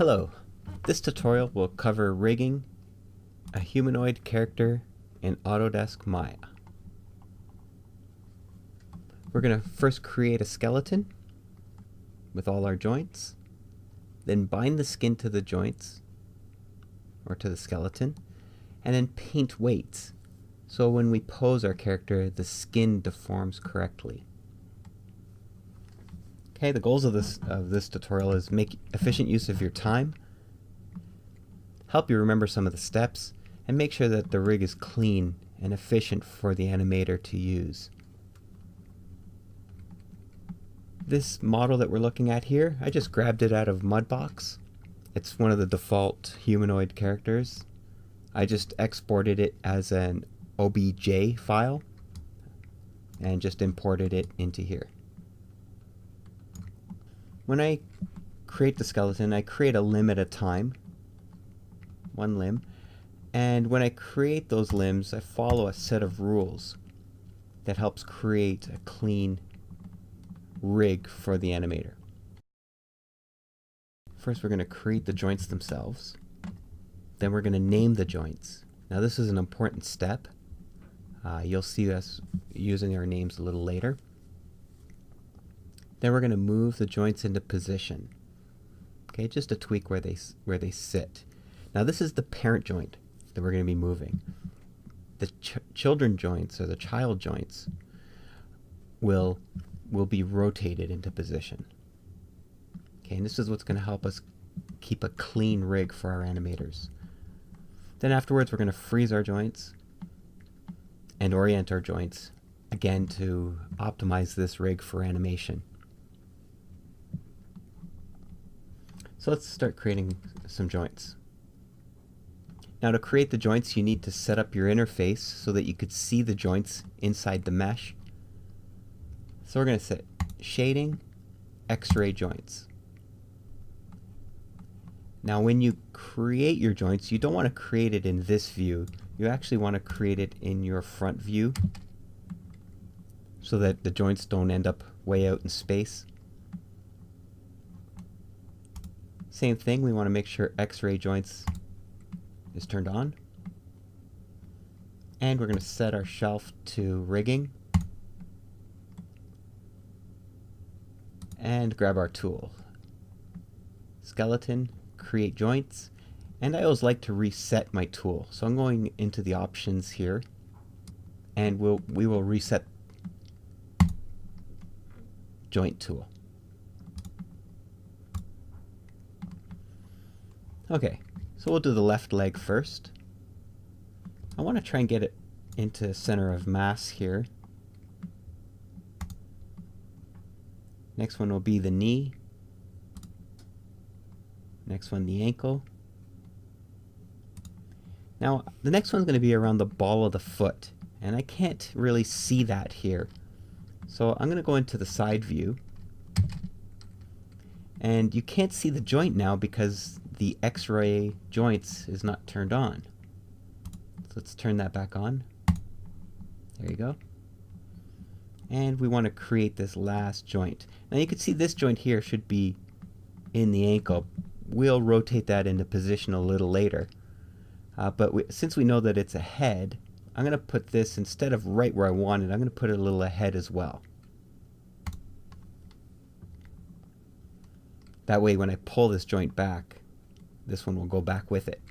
Hello, this tutorial will cover rigging a humanoid character in Autodesk Maya. We're going to first create a skeleton with all our joints, then bind the skin to the joints or to the skeleton, and then paint weights so when we pose our character the skin deforms correctly. Okay, the goals of this tutorial is make efficient use of your time, help you remember some of the steps, and make sure that the rig is clean and efficient for the animator to use. This model that we're looking at here, I just grabbed it out of Mudbox. It's one of the default humanoid characters. I just exported it as an OBJ file and just imported it into here. When I create the skeleton, I create a limb at a time, one limb, and when I create those limbs, I follow a set of rules that helps create a clean rig for the animator. First, we're going to create the joints themselves. Then we're going to name the joints. Now this is an important step. You'll see us using our names a little later. Then we're going to move the joints into position. Okay, just to tweak where they sit. Now this is the parent joint that we're going to be moving. The children joints, or the child joints, will be rotated into position. Okay, and this is what's going to help us keep a clean rig for our animators. Then afterwards we're going to freeze our joints and orient our joints, again to optimize this rig for animation. So let's start creating some joints. Now to create the joints, you need to set up your interface so that you could see the joints inside the mesh. So we're going to set shading, X-ray joints. Now when you create your joints, you don't want to create it in this view. You actually want to create it in your front view so that the joints don't end up way out in space. Same thing, we want to make sure X-ray joints is turned on. And we're going to set our shelf to rigging. And grab our tool. Skeleton, create joints. And I always like to reset my tool. So I'm going into the options here. And we will reset joint tool. Okay, so we'll do the left leg first. I want to try and get it into center of mass here. Next one will be the knee. Next one, the ankle. Now, the next one's going to be around the ball of the foot, and I can't really see that here. So I'm going to go into the side view. And you can't see the joint now because the X-ray joints is not turned on. So let's turn that back on. There you go. And we want to create this last joint. Now you can see this joint here should be in the ankle. We'll rotate that into position a little later. But since we know that it's a head, I'm going to put this, instead of right where I want it, I'm going to put it a little ahead as well. That way when I pull this joint back, this one will go back with it.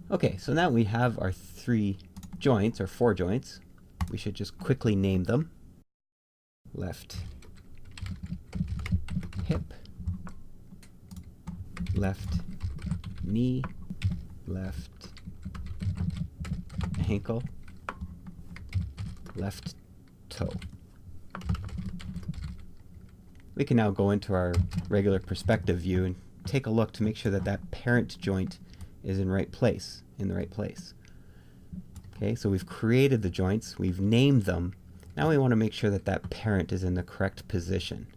Okay, so now we have our three joints, or four joints. We should just quickly name them. Left hip, left knee, left ankle, left toe. We can now go into our regular perspective view and take a look to make sure that that parent joint is in the right place. Okay, so we've created the joints, we've named them. Now we want to make sure that that parent is in the correct position.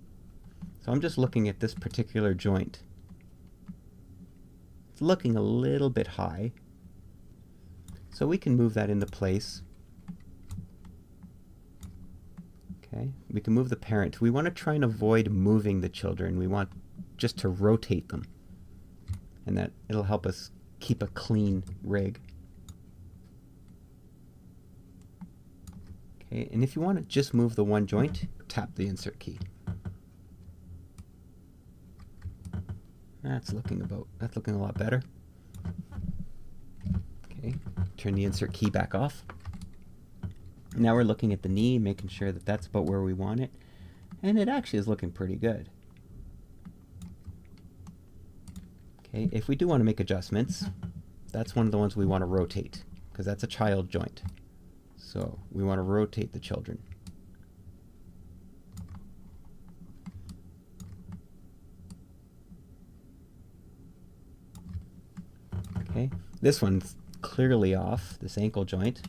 So I'm just looking at this particular joint. It's looking a little bit high. So we can move that into place. Okay, we can move the parent. We want to try and avoid moving the children. We want just to rotate them. And that it'll help us keep a clean rig. Okay, and if you want to just move the one joint, tap the insert key. That's looking a lot better. Okay, turn the insert key back off. Now we're looking at the knee, making sure that that's about where we want it. And it actually is looking pretty good. Okay, if we do want to make adjustments, that's one of the ones we want to rotate, because that's a child joint. So we want to rotate the children. Okay, this one's clearly off, this ankle joint.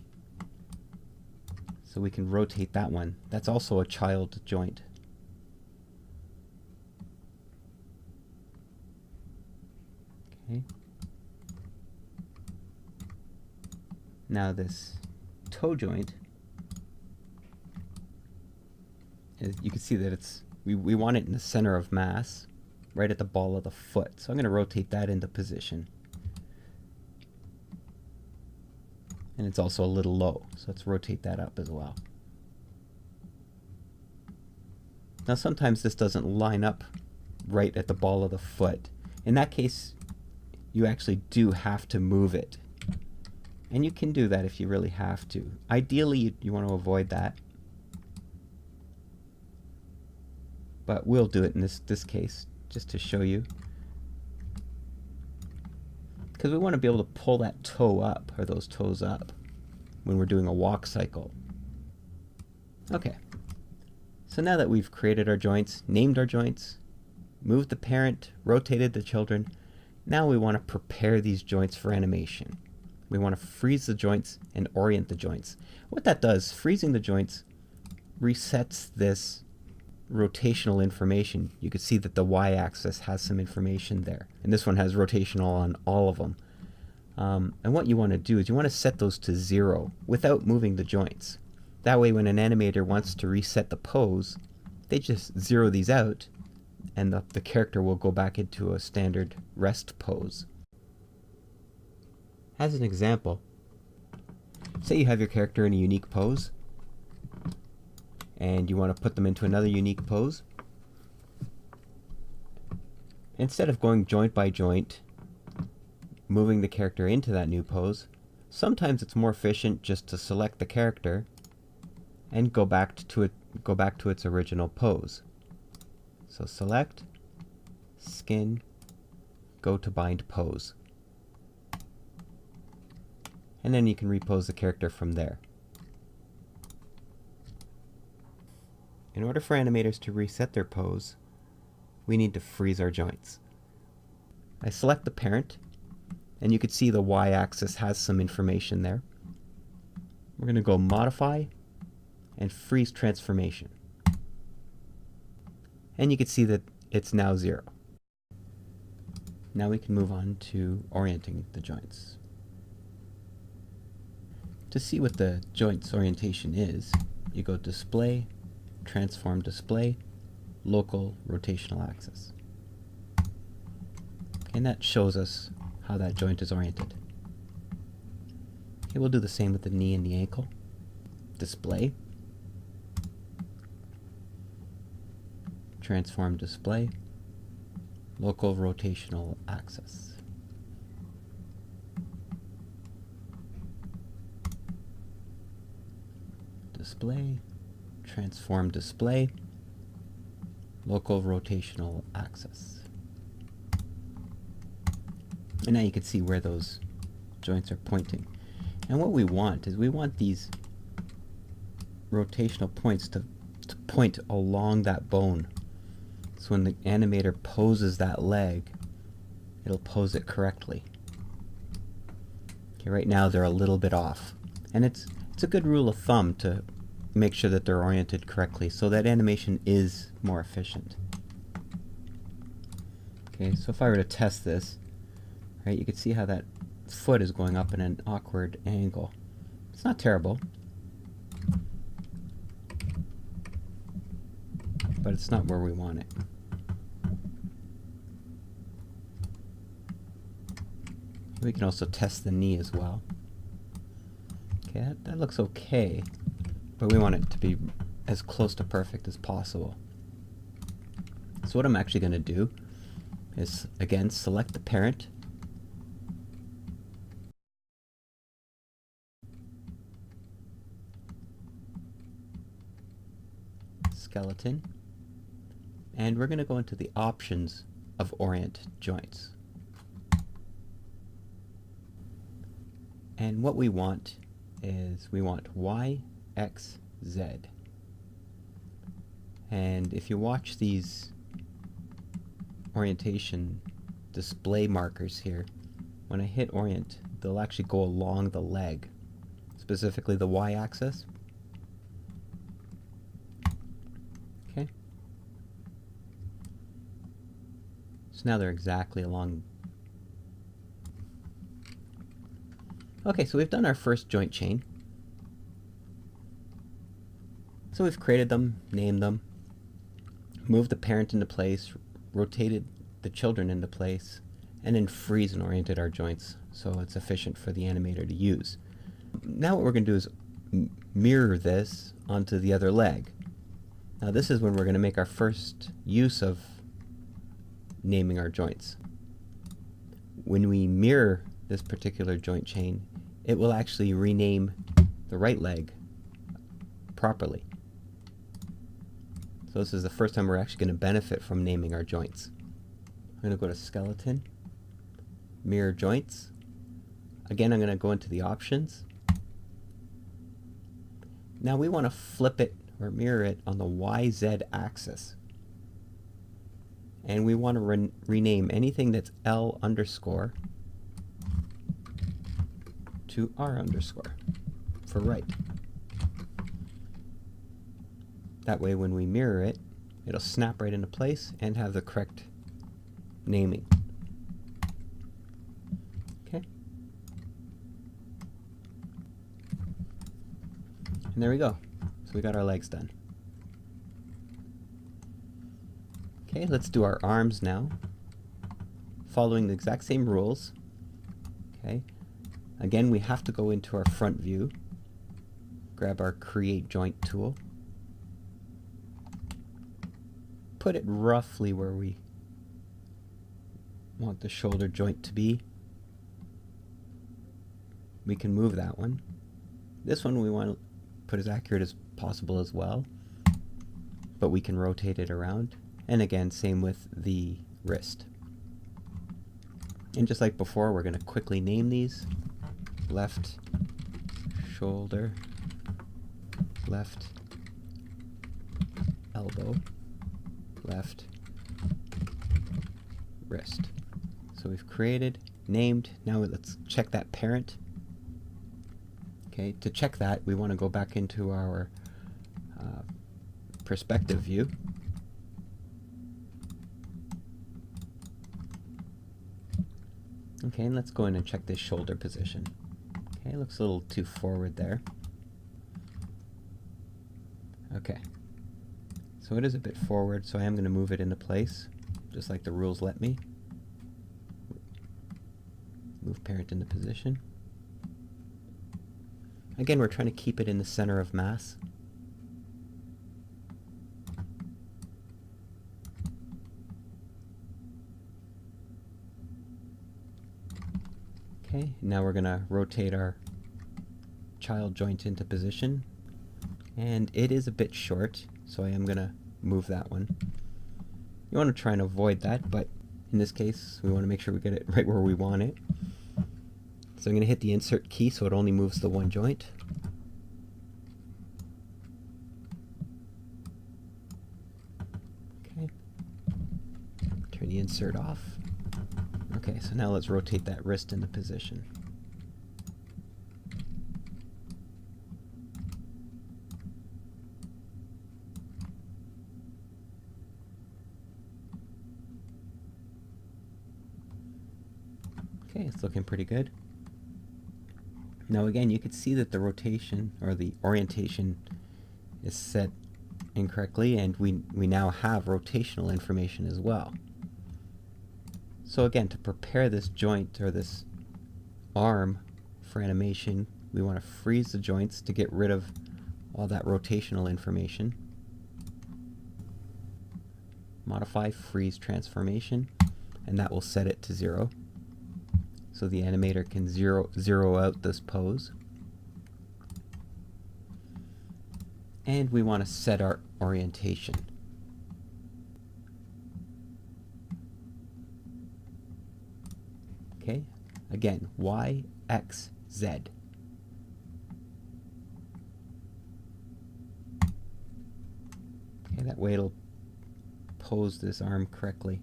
So we can rotate that one. That's also a child joint. Okay. Now this toe joint, you can see that we want it in the center of mass, right at the ball of the foot. So I'm going to rotate that into position. And it's also a little low, so let's rotate that up as well. Now sometimes this doesn't line up right at the ball of the foot. In that case, you actually do have to move it. And you can do that if you really have to. Ideally, you want to avoid that. But we'll do it in this case, just to show you. Because we want to be able to pull that toe up, or those toes up, when we're doing a walk cycle. Okay, so now that we've created our joints, named our joints, moved the parent, rotated the children, now we want to prepare these joints for animation. We want to freeze the joints and orient the joints. What that does, freezing the joints, resets this rotational information. You can see that the y-axis has some information there, and this one has rotational on all of them. And what you want to do is you want to set those to 0 without moving the joints. That way when an animator wants to reset the pose, they just zero these out and the character will go back into a standard rest pose. As an example, say you have your character in a unique pose and you want to put them into another unique pose. Instead of going joint by joint, moving the character into that new pose, sometimes it's more efficient just to select the character and go back to its original pose. So select, skin, go to bind pose. And then you can repose the character from there. In order for animators to reset their pose, we need to freeze our joints. I select the parent, and you can see the y-axis has some information there. We're going to go Modify and Freeze Transformation. And you can see that it's now 0. Now we can move on to orienting the joints. To see what the joint's orientation is, you go Display, Transform Display, Local Rotational Axis. And that shows us how that joint is oriented. Okay, we'll do the same with the knee and the ankle. Display, Transform Display, Local Rotational Axis. Display, Transform Display, Local Rotational Axis. And now you can see where those joints are pointing. And what we want is we want these rotational points to point along that bone. So when the animator poses that leg, it'll pose it correctly. Okay, right now they're a little bit off. And it's a good rule of thumb to make sure that they're oriented correctly so that animation is more efficient. Okay, so if I were to test this, right, you can see how that foot is going up in an awkward angle. It's not terrible, but it's not where we want it. We can also test the knee as well. Okay, that looks okay, but we want it to be as close to perfect as possible. So what I'm actually going to do is, again, select the parent, skeleton, and we're going to go into the options of orient joints. And what we want is we want Y, X, Z. And if you watch these orientation display markers here, when I hit orient, they'll actually go along the leg, specifically the Y-axis. Okay. So now they're exactly along. Okay, so we've done our first joint chain. So we've created them, named them, moved the parent into place, rotated the children into place, and then freeze and oriented our joints so it's efficient for the animator to use. Now what we're going to do is mirror this onto the other leg. Now this is when we're going to make our first use of naming our joints. When we mirror this particular joint chain, it will actually rename the right leg properly. So this is the first time we're actually going to benefit from naming our joints. I'm going to go to skeleton, mirror joints. Again, I'm going to go into the options. Now we want to flip it or mirror it on the YZ axis. And we want to rename anything that's L underscore to R underscore for right. That way when we mirror it, it'll snap right into place and have the correct naming. Okay. And there we go. So we got our legs done. Okay, let's do our arms now, following the exact same rules. Okay. Again, we have to go into our front view, grab our Create Joint tool, put it roughly where we want the shoulder joint to be. We can move that one. This one we want to put as accurate as possible as well, but we can rotate it around. And again, same with the wrist. And just like before, we're going to quickly name these. Left shoulder, left elbow, left wrist. So we've created, named. Now let's check that parent. Okay, to check that, we want to go back into our perspective view. Okay, and let's go in and check this shoulder position. Okay, looks a little too forward there. Okay, so it is a bit forward, so I am going to move it into place, just like the rules let me. Move parent into position. Again, we're trying to keep it in the center of mass. Okay, now we're going to rotate our child joint into position. And it is a bit short, so I am going to move that one. You want to try and avoid that, but in this case, we want to make sure we get it right where we want it. So I'm going to hit the insert key so it only moves the one joint. Okay. Turn the insert off. Okay, so now let's rotate that wrist into position. Okay, it's looking pretty good. Now again, you can see that the rotation or the orientation is set incorrectly, and we now have rotational information as well. So again, to prepare this joint or this arm for animation, we want to freeze the joints to get rid of all that rotational information. Modify freeze transformation, and that will set it to 0. So the animator can zero out this pose. And we want to set our orientation. Okay, again, Y, X, Z. Okay, that way it'll pose this arm correctly.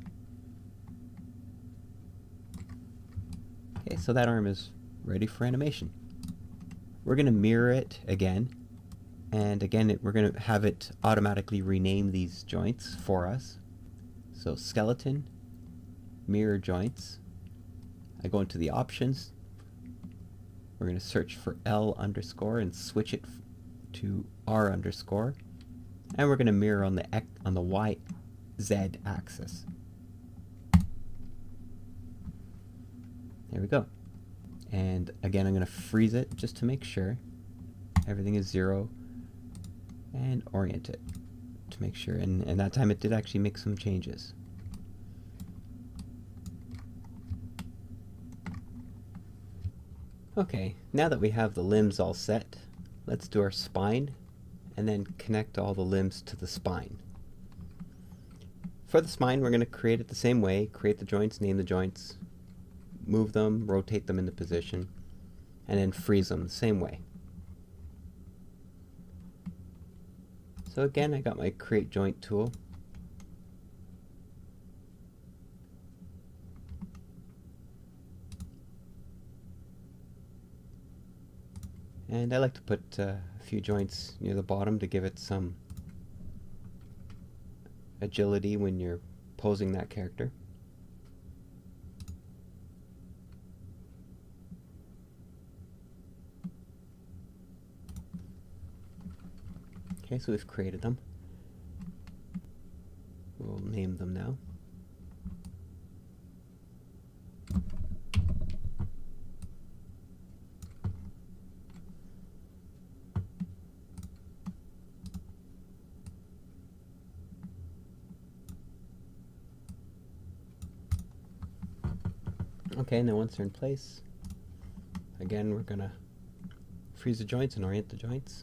Okay, so that arm is ready for animation. We're going to mirror it again, and again we're going to have it automatically rename these joints for us. So skeleton, mirror joints. I go into the options. We're going to search for L underscore and switch it to R underscore, and we're going to mirror on the Y Z axis. There we go. And again, I'm going to freeze it just to make sure everything is 0, and orient it to make sure. And that time it did actually make some changes. Okay, now that we have the limbs all set, let's do our spine and then connect all the limbs to the spine. For the spine, we're going to create it the same way. Create the joints, name the joints, move them, rotate them into position, and then freeze them the same way. So again, I got my create joint tool. And I like to put a few joints near the bottom to give it some agility when you're posing that character. Okay, so we've created them. We'll name them now. Okay, and then once they're in place, again, we're going to freeze the joints and orient the joints.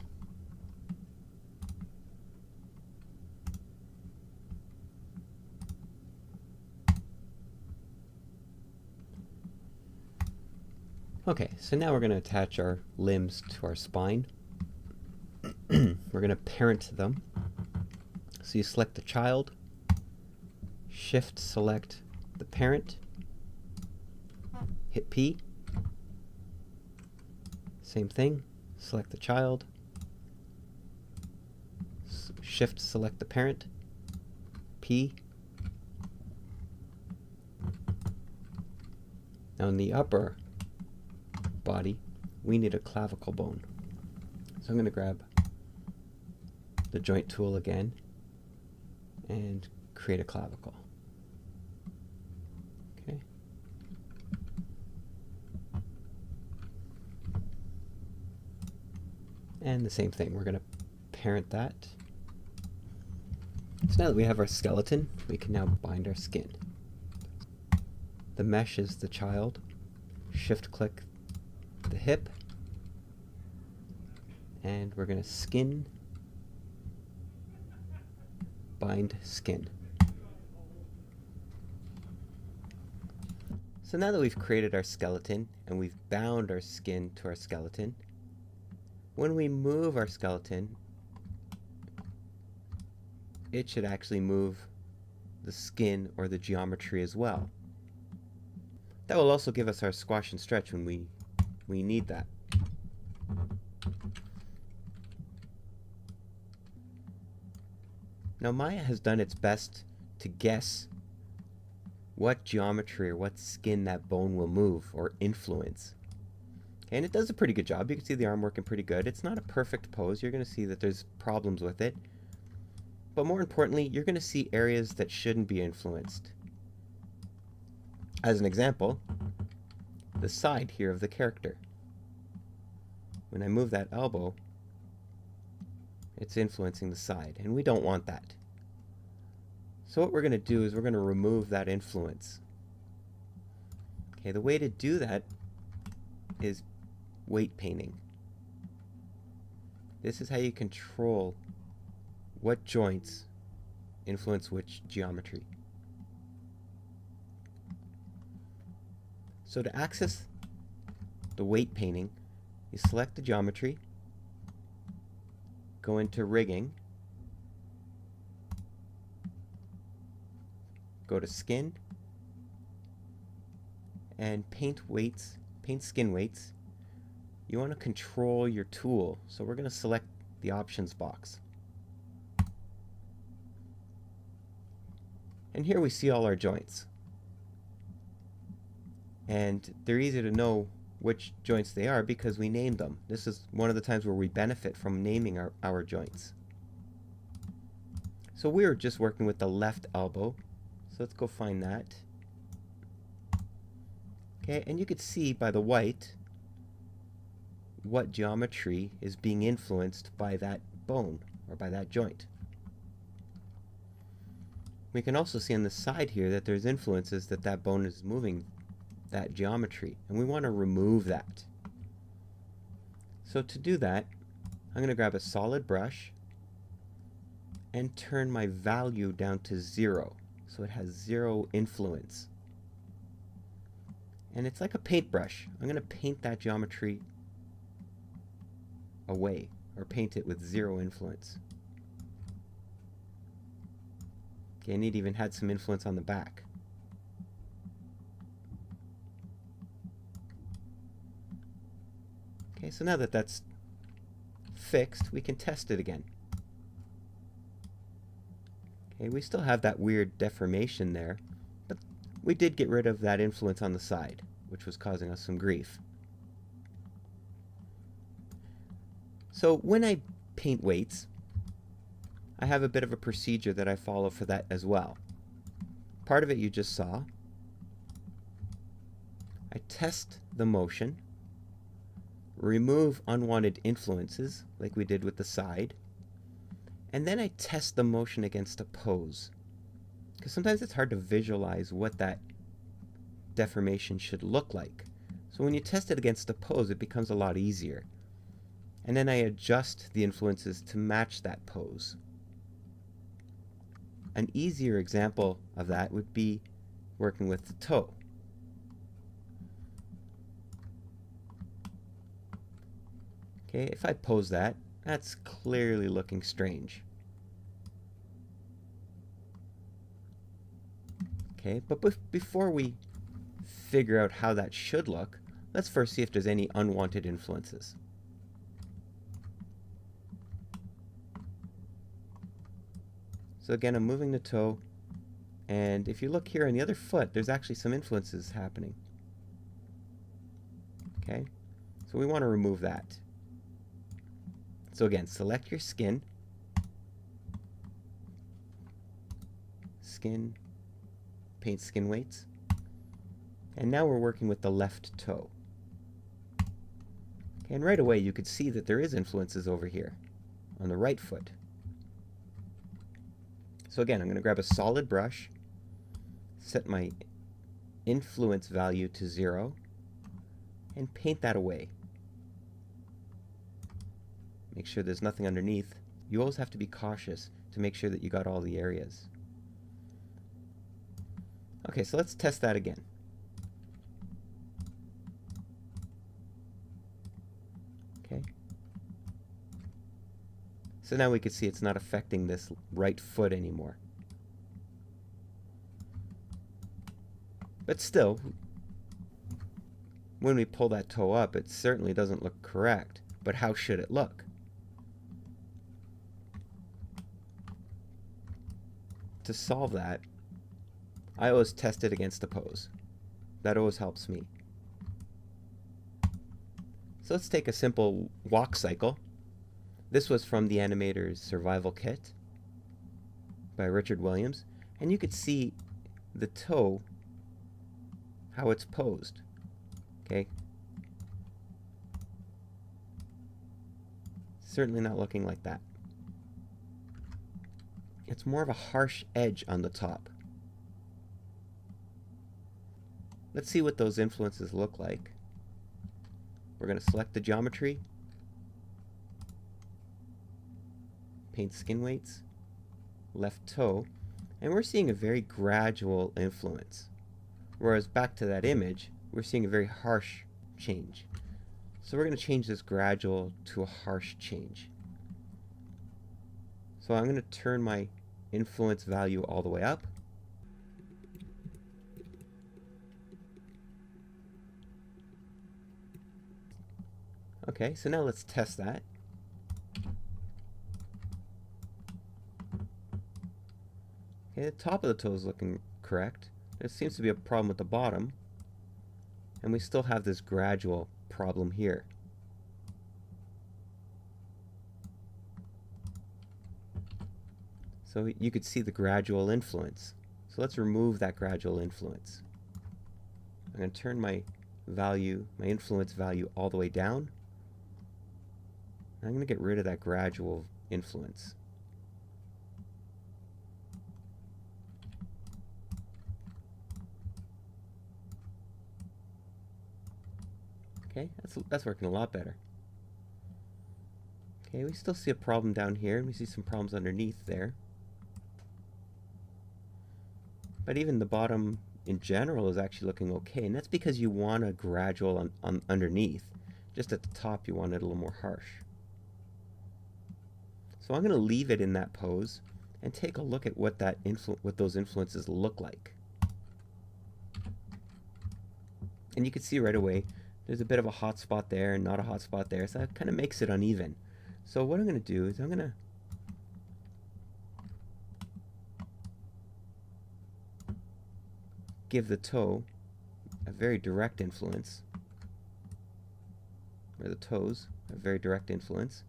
Okay, so now we're going to attach our limbs to our spine. We're going to parent them. So you select the child, shift select the parent, hit P. Same thing, select the child, shift select the parent, P. Now in the upper body, we need a clavicle bone. So I'm going to grab the joint tool again and create a clavicle. Okay. And the same thing, we're going to parent that. So now that we have our skeleton, we can now bind our skin. The mesh is the child. Shift click the hip, and we're going to skin, bind skin. So now that we've created our skeleton and we've bound our skin to our skeleton, when we move our skeleton, it should actually move the skin or the geometry as well. That will also give us our squash and stretch when we need that. Now Maya has done its best to guess what geometry or what skin that bone will move or influence. And it does a pretty good job. You can see the arm working pretty good. It's not a perfect pose. You're going to see that there's problems with it. But more importantly, you're going to see areas that shouldn't be influenced. As an example, the side here of the character. When I move that elbow, it's influencing the side, and we don't want that. So what we're going to do is we're going to remove that influence. Okay, the way to do that is weight painting. This is how you control what joints influence which geometry. So to access the weight painting, you select the geometry, go into rigging, go to skin, and paint weights, paint skin weights. You want to control your tool, so we're going to select the options box. And here we see all our joints. And they're easy to know which joints they are because we named them. This is one of the times where we benefit from naming our joints. So we're just working with the left elbow. So let's go find that. Okay, and you could see by the white what geometry is being influenced by that bone or by that joint. We can also see on the side here that there's influences that bone is moving that geometry, and we want to remove that. So to do that, I'm going to grab a solid brush and turn my value down to 0, so it has 0 influence. And it's like a paintbrush. I'm going to paint that geometry away, or paint it with 0 influence. Okay, and it even had some influence on the back. Okay, so now that that's fixed, we can test it again. Okay, we still have that weird deformation there, but we did get rid of that influence on the side, which was causing us some grief. So when I paint weights, I have a bit of a procedure that I follow for that as well. Part of it you just saw. I test the motion, remove unwanted influences, like we did with the side, and then I test the motion against a pose. Because sometimes it's hard to visualize what that deformation should look like. So when you test it against a pose, it becomes a lot easier. And then I adjust the influences to match that pose. An easier example of that would be working with the toe. Okay, if I pose that, that's clearly looking strange. Okay, but before we figure out how that should look, let's first see if there's any unwanted influences. So again, I'm moving the toe, and if you look here on the other foot, there's actually some influences happening. Okay, so we want to remove that. So again, select your skin, paint skin weights, and now we're working with the left toe. Okay, and right away you could see that there is influences over here on the right foot. So again, I'm going to grab a solid brush, set my influence value to 0, and paint that away. Make sure there's nothing underneath. You always have to be cautious to make sure that you got all the areas. Okay, so let's test that again. Okay. So now we can see it's not affecting this right foot anymore. But still, when we pull that toe up, it certainly doesn't look correct. But how should it look? To solve that, I always test it against the pose. That always helps me. So let's take a simple walk cycle. This was from the Animator's Survival Kit by Richard Williams, and you could see the toe, how it's posed. Okay. Certainly not looking like that. It's more of a harsh edge on the top. Let's see what those influences look like. We're going to select the geometry, paint skin weights, left toe, and we're seeing a very gradual influence. Whereas back to that image, we're seeing a very harsh change. So we're going to change this gradual to a harsh change. So I'm going to turn my influence value all the way up. Okay, so now let's test that. Okay, the top of the toe is looking correct. There seems to be a problem with the bottom, and we still have this gradual problem here. So you could see the gradual influence. So let's remove that gradual influence. I'm going to turn my value, my influence value, all the way down. I'm going to get rid of that gradual influence. Okay, that's working a lot better. Okay, we still see a problem down here. We see some problems underneath there. But even the bottom in general is actually looking okay, and that's because you want a gradual underneath. Just at the top you want it a little more harsh. So I'm going to leave it in that pose and take a look at what those influences look like. And you can see right away there's a bit of a hot spot there and not a hot spot there, so that kind of makes it uneven. So what I'm going to do is I'm going to give the toe a very direct influence, or the toes a very direct influence,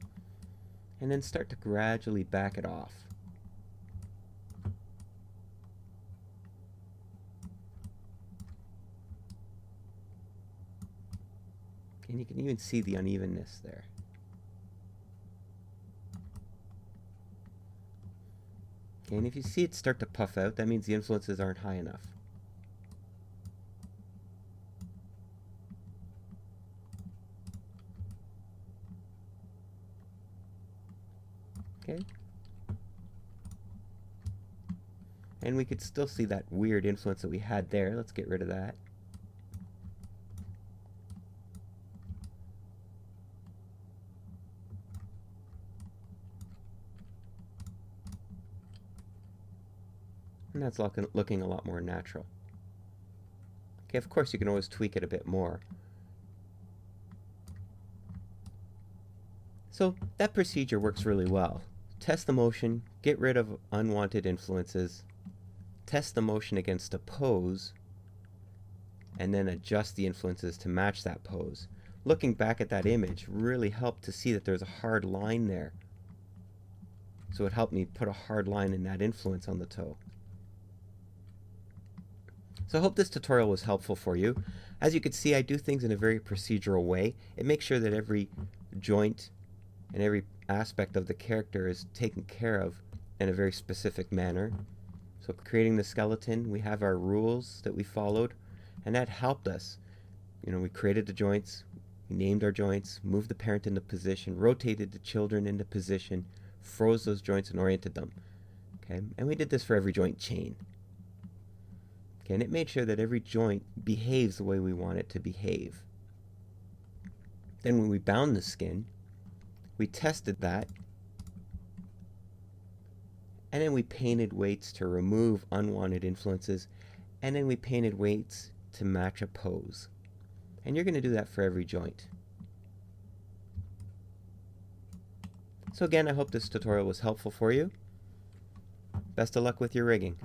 and then start to gradually back it off. And you can even see the unevenness there. Okay, and if you see it start to puff out, that means the influences aren't high enough. Okay. And we could still see that weird influence that we had there. Let's get rid of that. And that's looking a lot more natural. Okay, of course you can always tweak it a bit more. So that procedure works really well. Test the motion, get rid of unwanted influences, test the motion against a pose, and then adjust the influences to match that pose. Looking back at that image really helped to see that there's a hard line there. So it helped me put a hard line in that influence on the toe. So I hope this tutorial was helpful for you. As you can see, I do things in a very procedural way. It makes sure that every joint and every aspect of the character is taken care of in a very specific manner. So creating the skeleton, we have our rules that we followed, and that helped us. You know, we created the joints, we named our joints, moved the parent into position, rotated the children into position, froze those joints and oriented them. Okay, and we did this for every joint chain. Okay, and it made sure that every joint behaves the way we want it to behave. Then when we bound the skin, we tested that, and then we painted weights to remove unwanted influences, and then we painted weights to match a pose. And you're going to do that for every joint. So again, I hope this tutorial was helpful for you. Best of luck with your rigging.